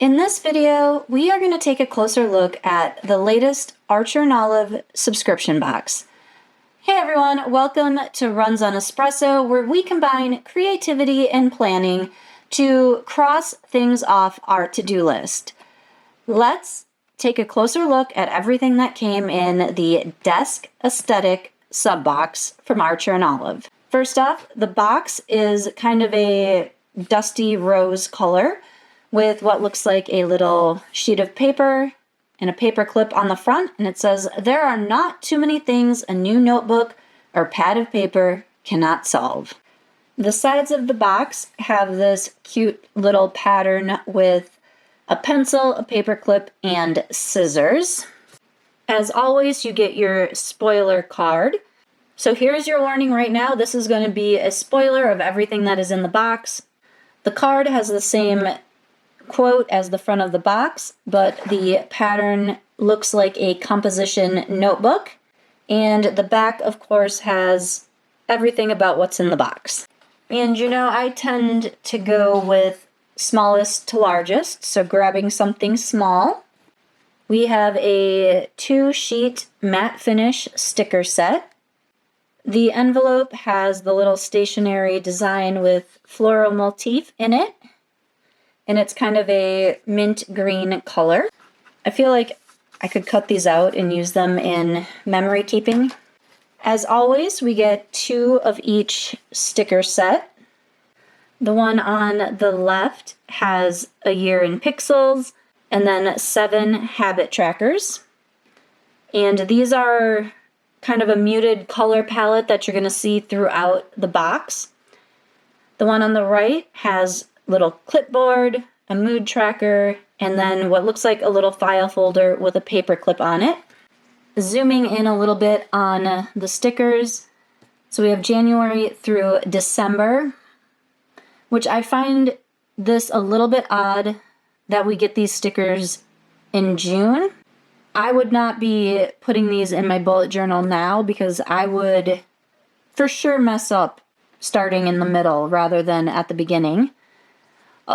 In this video, we are going to take a closer look at the latest Archer and Olive subscription box. Hey everyone, welcome to Runs on Espresso, where we combine creativity and planning to cross things off our to-do list. Let's take a closer look at everything that came in the Desk Aesthetic sub-box from Archer and Olive. First off, the box is kind of a dusty rose color with what looks like a little sheet of paper and a paper clip on the front, and it says, "There are not too many things a new notebook or pad of paper cannot solve." The sides of the box have this cute little pattern with a pencil, a paper clip, and scissors. As always, you get your spoiler card. So here's your warning right now. This is going to be a spoiler of everything that is in the box. The card has the same quote as the front of the box, but the pattern looks like a composition notebook, and the back, of course, has everything about what's in the box. And you know, I tend to go with smallest to largest, so grabbing something small. We have a 2-sheet matte finish sticker set. The envelope has the little stationery design with floral motif in it, and it's kind of a mint green color. I feel like I could cut these out and use them in memory keeping. As always, we get 2 of each sticker set. The one on the left has a year in pixels and then 7 habit trackers. And these are kind of a muted color palette that you're going to see throughout the box. The one on the right has little clipboard, a mood tracker, and then what looks like a little file folder with a paper clip on it. Zooming in a little bit on the stickers, so we have January through December, which I find this a little bit odd that we get these stickers in June. I would not be putting these in my bullet journal now because I would for sure mess up starting in the middle rather than at the beginning.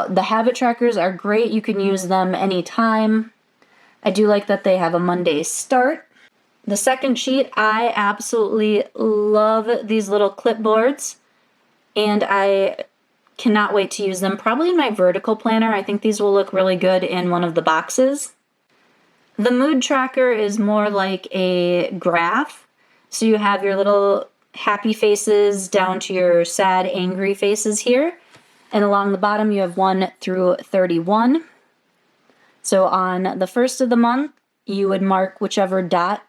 The habit trackers are great. You can use them anytime. I do like that they have a Monday start. The second sheet, I absolutely love these little clipboards, and I cannot wait to use them. Probably in my vertical planner. I think these will look really good in one of the boxes. The mood tracker is more like a graph. So you have your little happy faces down to your sad, angry faces here. And along the bottom, you have 1 through 31. So on the first of the month, you would mark whichever dot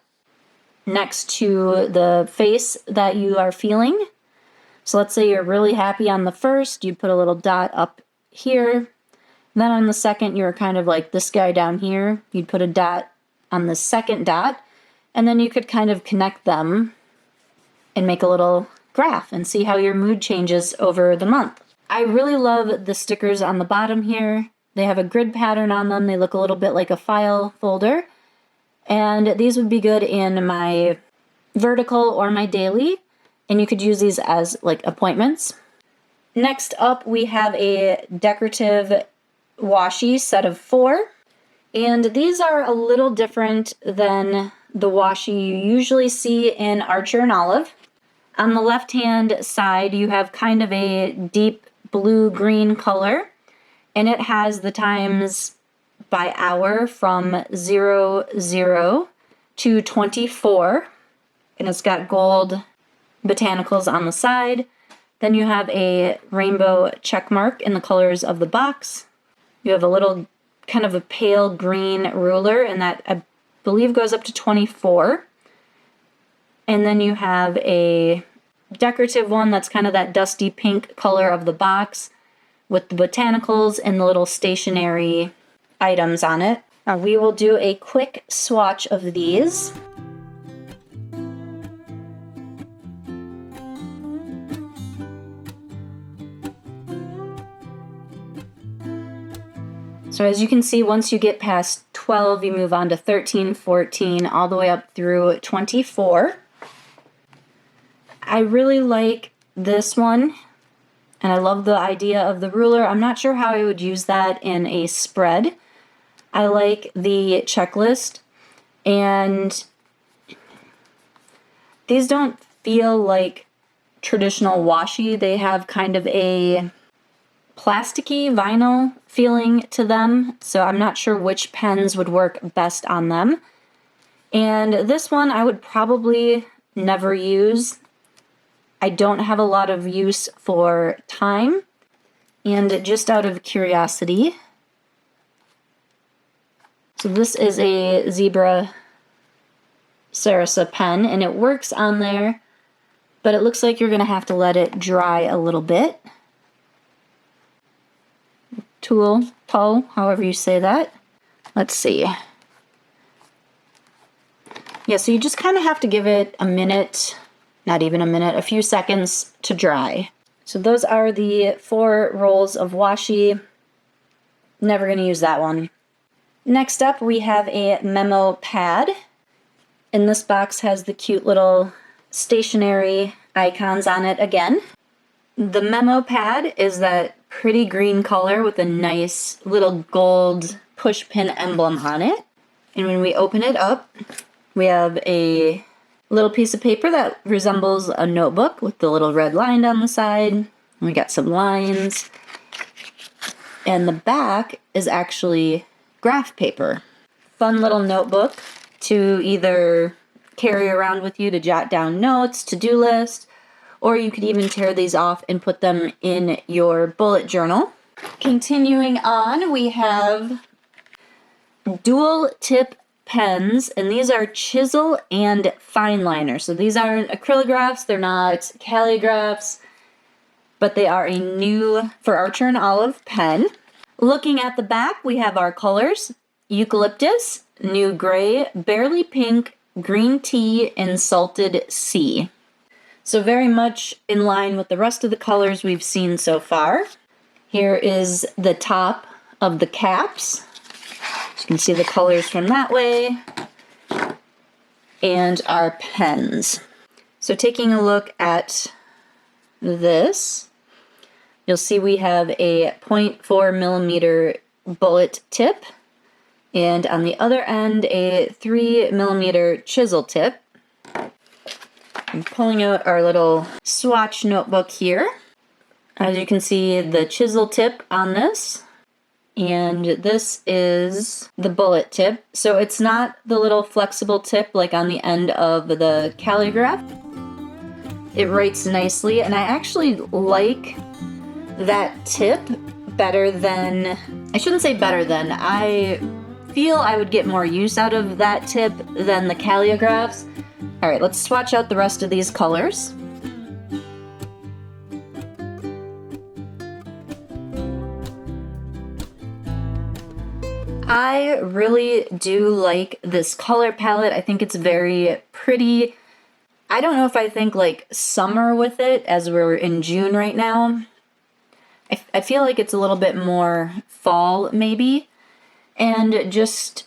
next to the face that you are feeling. So let's say you're really happy on the first, you'd put a little dot up here. Then on the second, you're kind of like this guy down here. You'd put a dot on the second dot, and then you could kind of connect them and make a little graph and see how your mood changes over the month. I really love the stickers on the bottom here. They have a grid pattern on them. They look a little bit like a file folder. And these would be good in my vertical or my daily. And you could use these as like appointments. Next up, we have a decorative washi set of 4. And these are a little different than the washi you usually see in Archer and Olive. On the left-hand side, you have kind of a deep blue-green color, and it has the times by hour from 00 to 24, and it's got gold botanicals on the side. Then you have a rainbow check mark in the colors of the box. You have a little kind of a pale green ruler, and that I believe goes up to 24. And then you have a decorative one that's kind of that dusty pink color of the box with the botanicals and the little stationery items on it. Now we will do a quick swatch of these. So as you can see, once you get past 12, you move on to 13, 14, all the way up through 24. I really like this one, and I love the idea of the ruler. I'm not sure how I would use that in a spread, I like the checklist, and these don't feel like traditional washi. They have kind of a plasticky vinyl feeling to them, so I'm not sure which pens would work best on them. And this one I would probably never use. I don't have a lot of use for time, and just out of curiosity. So this is a Zebra Sarasa pen, and it works on there, but it looks like you're going to have to let it dry a little bit. Tool, however you say that. Let's see. Yeah, so you just kind of have to give it a minute, not even a minute, a few seconds to dry. So those are the 4 rolls of washi. Never going to use that one. Next up, we have a memo pad. And this box has the cute little stationery icons on it again. The memo pad is that pretty green color with a nice little gold push pin emblem on it. And when we open it up, we have a little piece of paper that resembles a notebook with the little red line down the side. We got some lines. And the back is actually graph paper. Fun little notebook to either carry around with you to jot down notes, to-do list, or you could even tear these off and put them in your bullet journal. Continuing on, we have dual tip pens, and these are chisel and fine liner. So these aren't acrylographs, they're not calligraphs, but they are a new for Archer and Olive pen. Looking at the back, we have our colors: eucalyptus, new gray, barely pink, green tea, and salted sea. So very much in line with the rest of the colors we've seen so far. Here is the top of the caps. You can see the colors from that way. And our pens. So taking a look at this, you'll see we have a 0.4 millimeter bullet tip, and on the other end a 3 millimeter chisel tip. I'm pulling out our little swatch notebook here. As you can see, the chisel tip on this, and this is the bullet tip. So it's not the little flexible tip like on the end of the calligraph. It writes nicely, and I actually like that tip better than, I shouldn't say better than, I feel I would get more use out of that tip than the calligraphs. All right, let's swatch out the rest of these colors. I really do like this color palette. I think it's very pretty. I don't know if I think like summer with it, as we're in June right now. I feel like it's a little bit more fall maybe. And just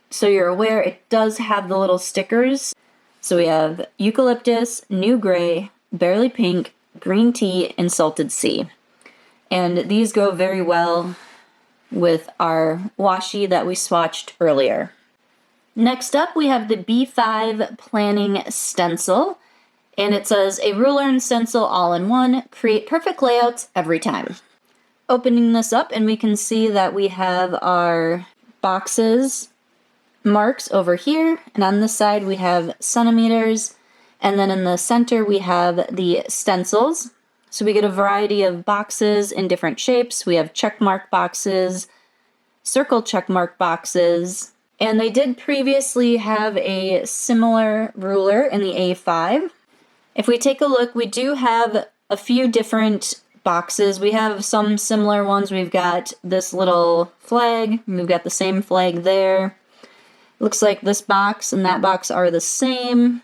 so you're aware, it does have the little stickers. So we have eucalyptus, new gray, barely pink, green tea, and salted sea. And these go very well with our washi that we swatched earlier. Next up, we have the B5 Planning Stencil. And it says, a ruler and stencil all in one, create perfect layouts every time. Opening this up, and we can see that we have our boxes marks over here, and on this side we have centimeters, and then in the center we have the stencils. So we get a variety of boxes in different shapes. We have check mark boxes, circle check mark boxes, and they did previously have a similar ruler in the A5. If we take a look, we do have a few different boxes. We have some similar ones. We've got this little flag, we've got the same flag there. Looks like this box and that box are the same.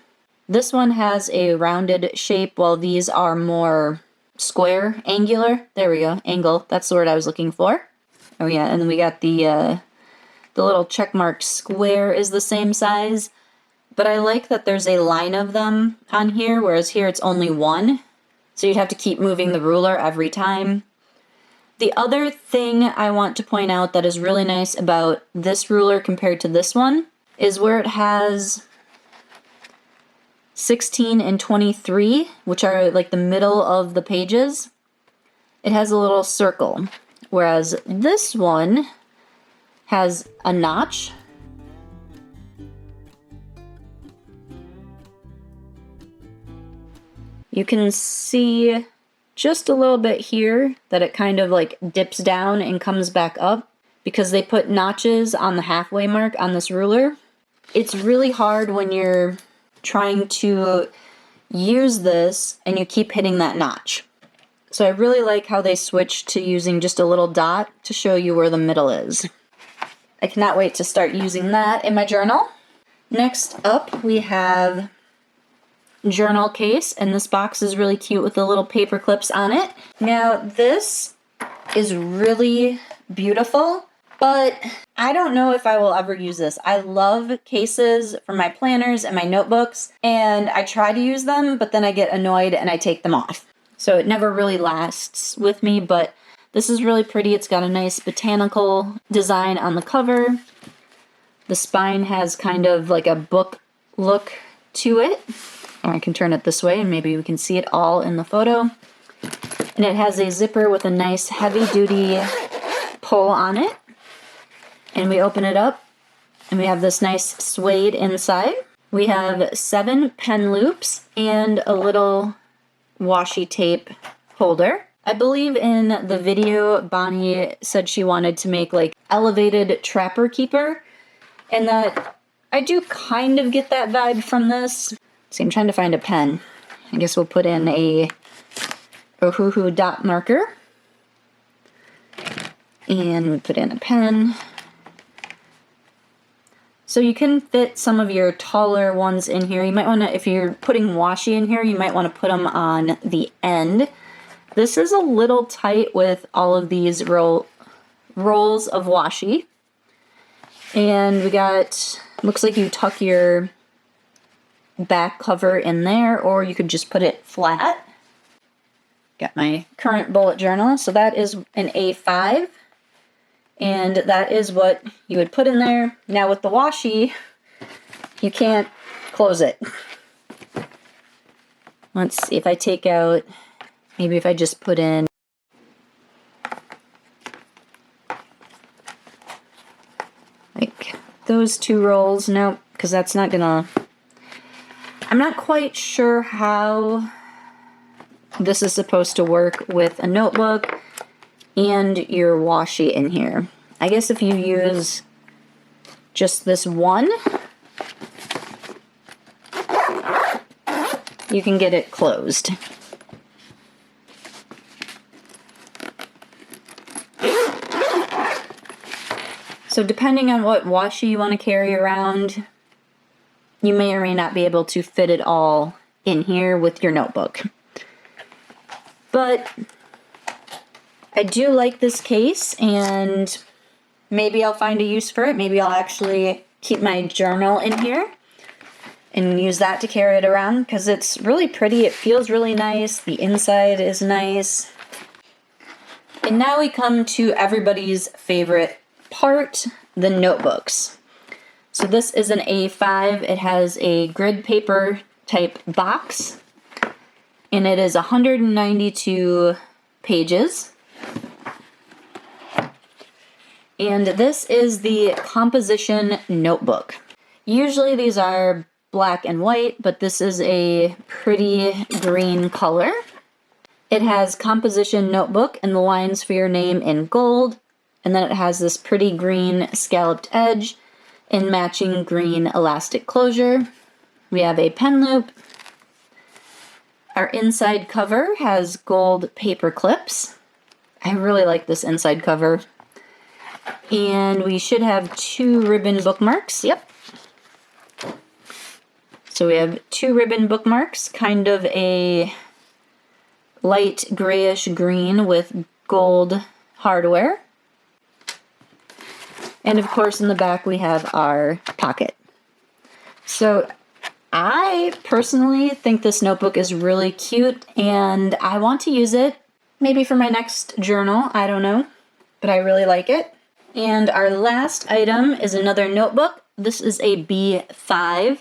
This one has a rounded shape, while these are more square, angular. There we go, angle. That's the word I was looking for. Oh yeah, and then we got the little checkmark square is the same size. But I like that there's a line of them on here, whereas here it's only one. So you'd have to keep moving the ruler every time. The other thing I want to point out that is really nice about this ruler compared to this one is where it has 16 and 23, which are like the middle of the pages. It has a little circle, whereas this one has a notch. You can see just a little bit here that it kind of like dips down and comes back up because they put notches on the halfway mark on this ruler. It's really hard when you're trying to use this and you keep hitting that notch. So I really like how they switched to using just a little dot to show you where the middle is. I cannot wait to start using that in my journal. Next up, we have journal case, and this box is really cute with the little paper clips on it. Now this is really beautiful, but I don't know if I will ever use this. I love cases for my planners and my notebooks, and I try to use them, but then I get annoyed and I take them off. So it never really lasts with me, but this is really pretty. It's got a nice botanical design on the cover. The spine has kind of like a book look to it. Or I can turn it this way and maybe we can see it all in the photo. And it has a zipper with a nice heavy-duty pull on it. And we open it up and we have this nice suede inside. We have 7 pen loops and a little washi tape holder. I believe in the video Bonnie said she wanted to make like elevated trapper keeper, and that I do kind of get that vibe from this. See, I'm trying to find a pen. I guess we'll put in a Ohuhu dot marker. And we put in a pen. So you can fit some of your taller ones in here. You might want to, if you're putting washi in here, you might want to put them on the end. This is a little tight with all of these rolls of washi. And we got, looks like you tuck your back cover in there, or you could just put it flat. Got my current bullet journal, so that is an A5, and that is what you would put in there. Now with the washi, you can't close it. Let's see if I take out, maybe if I just put in like those 2 rolls. Nope, because that's not gonna, I'm not quite sure how this is supposed to work with a notebook and your washi in here. I guess if you use just this one, you can get it closed. So depending on what washi you want to carry around, you may or may not be able to fit it all in here with your notebook. But I do like this case, and maybe I'll find a use for it. Maybe I'll actually keep my journal in here and use that to carry it around because it's really pretty. It feels really nice. The inside is nice. And now we come to everybody's favorite part, the notebooks. So this is an A5. It has a grid paper type box, and it is 192 pages. And this is the composition notebook. Usually these are black and white, but this is a pretty green color. It has composition notebook and the lines for your name in gold, and then it has this pretty green scalloped edge and matching green elastic closure. We have a pen loop. Our inside cover has gold paper clips. I really like this inside cover. And we should have 2 ribbon bookmarks. Yep. So we have 2 ribbon bookmarks, kind of a light grayish green with gold hardware. And of course in the back we have our pocket. So I personally think this notebook is really cute and I want to use it. Maybe for my next journal, I don't know, but I really like it. And our last item is another notebook. This is a B5.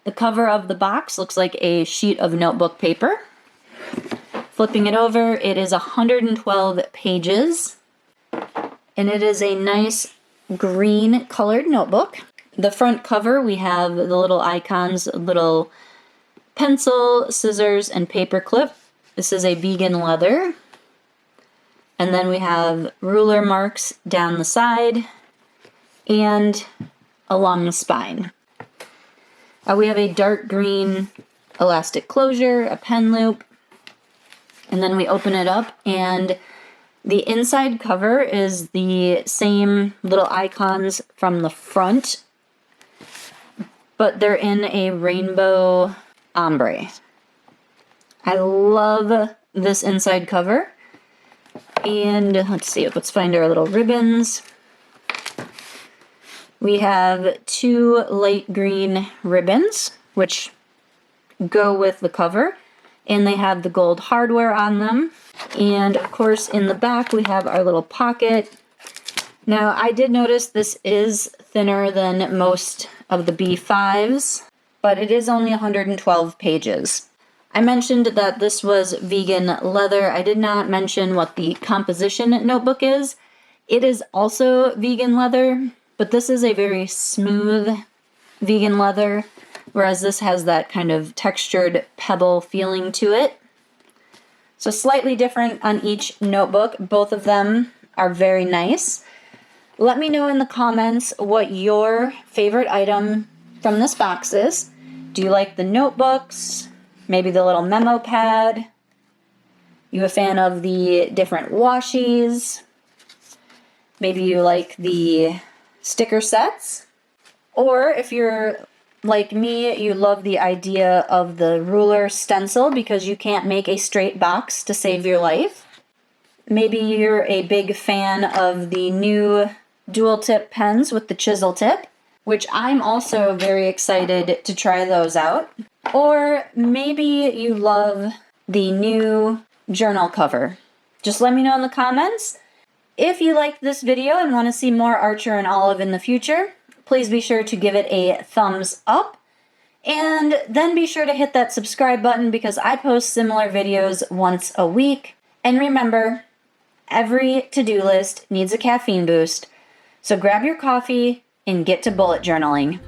The cover of the box looks like a sheet of notebook paper. Flipping it over, it is 112 pages, and it is a nice green colored notebook. The front cover, we have the little icons, little pencil, scissors, and paper clip. This is a vegan leather. And then we have ruler marks down the side and along the spine. We have a dark green elastic closure, a pen loop, and then we open it up, and the inside cover is the same little icons from the front, but they're in a rainbow ombre. I love this inside cover. And let's see, let's find our little ribbons. We have 2 light green ribbons, which go with the cover, and they have the gold hardware on them. And of course, in the back, we have our little pocket. Now, I did notice this is thinner than most of the B5s, but it is only 112 pages. I mentioned that this was vegan leather. I did not mention what the composition notebook is. It is also vegan leather, but this is a very smooth vegan leather, whereas this has that kind of textured pebble feeling to it. So slightly different on each notebook. Both of them are very nice. Let me know in the comments what your favorite item from this box is. Do you like the notebooks? Maybe the little memo pad? You a fan of the different washies? Maybe you like the sticker sets? Or if you're like me, you love the idea of the ruler stencil because you can't make a straight box to save your life. Maybe you're a big fan of the new dual tip pens with the chisel tip, which I'm also very excited to try those out. Or maybe you love the new journal cover. Just let me know in the comments. If you liked this video and want to see more Archer and Olive in the future, please be sure to give it a thumbs up. And then be sure to hit that subscribe button because I post similar videos once a week. And remember, every to-do list needs a caffeine boost. So grab your coffee and get to bullet journaling.